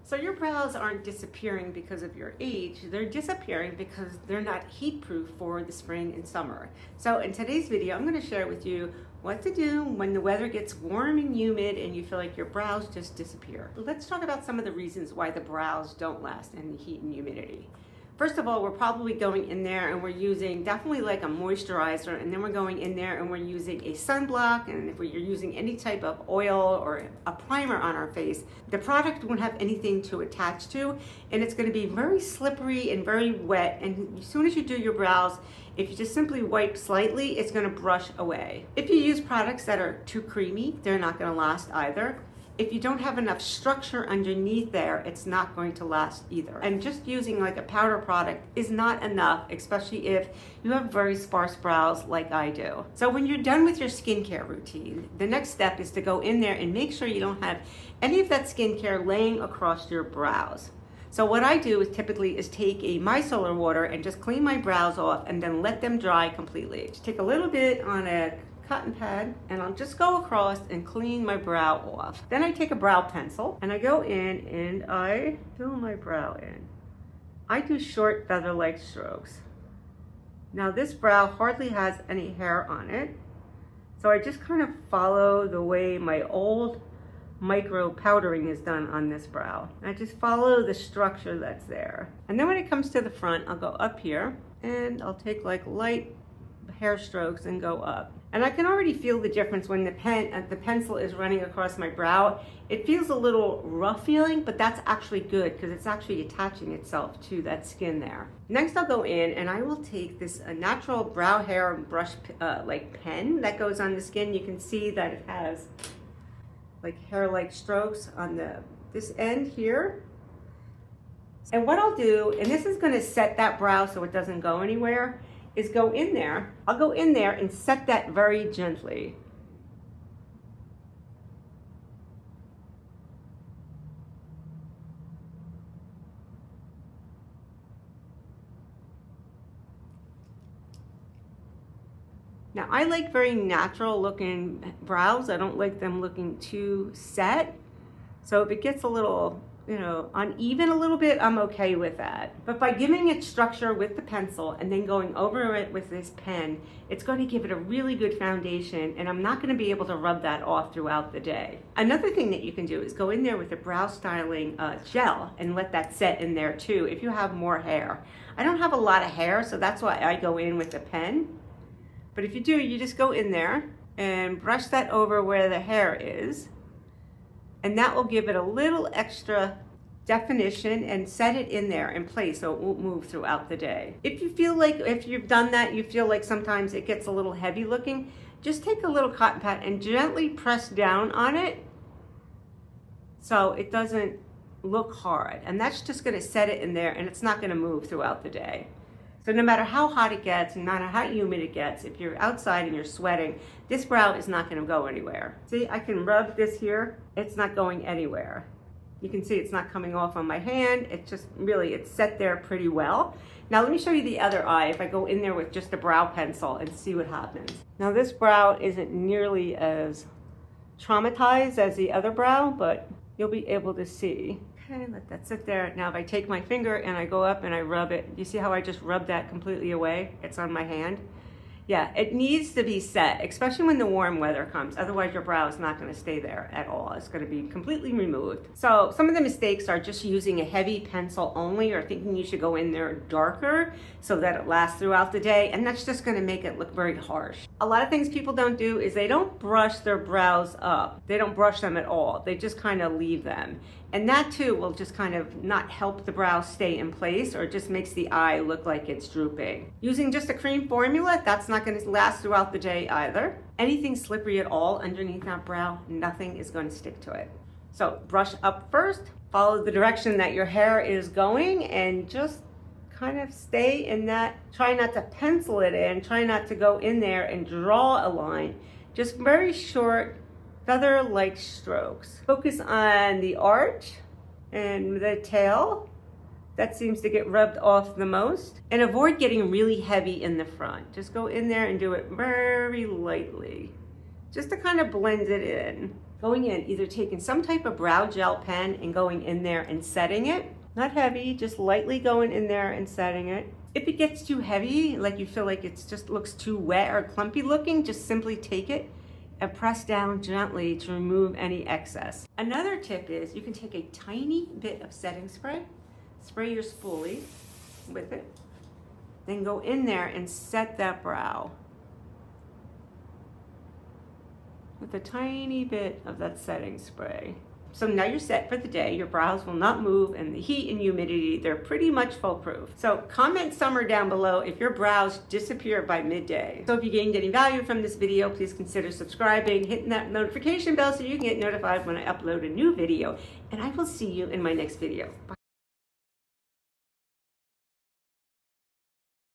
So your brows aren't disappearing because of your age, they're disappearing because they're not heat proof for the spring and summer. So in today's video, I'm going to share with you what to do when the weather gets warm and humid and you feel like your brows just disappear. Let's talk about some of the reasons why the brows don't last in the heat and humidity. First of all, we're probably going in there and we're using definitely like a moisturizer, and then we're going in there and we're using a sunblock, and if you're using any type of oil or a primer on our face, the product won't have anything to attach to, and it's going to be very slippery and very wet, and as soon as you do your brows, if you just simply wipe slightly, it's going to brush away. If you use products that are too creamy, they're not going to last either. If you don't have enough structure underneath there, it's not going to last either. And just using like a powder product is not enough, especially if you have very sparse brows like I do. So when you're done with your skincare routine, the next step is to go in there and make sure you don't have any of that skincare laying across your brows. So what I do is typically take a micellar water and just clean my brows off and then let them dry completely. Just take a little bit on a cotton pad and I'll just go across and clean my brow off. Then I take a brow pencil and I go in and I fill my brow in. I do short feather-like strokes. Now this brow hardly has any hair on it, so I just kind of follow the way my old micro powdering is done on this brow. I just follow the structure that's there. And then when it comes to the front, I'll go up here and I'll take like light hair strokes and go up. And I can already feel the difference when the pencil is running across my brow. It feels a little rough feeling, but that's actually good because it's actually attaching itself to that skin there. Next I'll go in and I will take this natural brow hair brush like pen that goes on the skin. You can see that it has like hair-like strokes on this end here. And what I'll do, and this is going to set that brow so it doesn't go anywhere, is go in there. I'll go in there and set that very gently. Now I like very natural looking brows. I don't like them looking too set. So if it gets a little, uneven a little bit, I'm okay with that. But by giving it structure with the pencil and then going over it with this pen, it's going to give it a really good foundation, and I'm not going to be able to rub that off throughout the day. Another thing that you can do is go in there with a brow styling gel and let that set in there too if you have more hair. I don't have a lot of hair, so that's why I go in with a pen. But if you do, you just go in there and brush that over where the hair is. And that will give it a little extra definition and set it in there in place so it won't move throughout the day. If you feel like, if you've done that, you feel like sometimes it gets a little heavy looking, just take a little cotton pad and gently press down on it so it doesn't look hard. And that's just gonna set it in there and it's not gonna move throughout the day. So no matter how hot it gets, no matter how humid it gets, if you're outside and you're sweating, this brow is not going to go anywhere. See, I can rub this here. It's not going anywhere. You can see it's not coming off on my hand. It's just really, it's set there pretty well. Now let me show you the other eye if I go in there with just a brow pencil and see what happens. Now this brow isn't nearly as traumatized as the other brow, but you'll be able to see. Okay, let that sit there. Now if I take my finger and I go up and I rub it, you see how I just rubbed that completely away? It's on my hand. Yeah, it needs to be set, especially when the warm weather comes. Otherwise your brow is not going to stay there at all. It's going to be completely removed. So some of the mistakes are just using a heavy pencil only, or thinking you should go in there darker so that it lasts throughout the day, and that's just going to make it look very harsh. A lot of things people don't do is they don't brush their brows up. They don't brush them at all. They just kind of leave them. And that too will just kind of not help the brow stay in place, or it just makes the eye look like it's drooping. Using just a cream formula, that's not going to last throughout the day either. Anything slippery at all underneath that brow, nothing is going to stick to it. So brush up first, follow the direction that your hair is going, and just kind of stay in that. Try not to pencil it in, try not to go in there and draw a line. Just very short, feather-like strokes. Focus on the arch and the tail. That seems to get rubbed off the most. And avoid getting really heavy in the front. Just go in there and do it very lightly, just to kind of blend it in. Going in, either taking some type of brow gel pen and going in there and setting it. Not heavy, just lightly going in there and setting it. If it gets too heavy, like you feel like it just looks too wet or clumpy looking, just simply take it and press down gently to remove any excess. Another tip is you can take a tiny bit of setting spray, spray your spoolie with it, then go in there and set that brow with a tiny bit of that setting spray. So now you're set for the day. Your brows will not move, and the heat and humidity, they're pretty much foolproof. So comment somewhere down below if your brows disappear by midday. So if you gained any value from this video, please consider subscribing, hitting that notification bell so you can get notified when I upload a new video. And I will see you in my next video. Bye.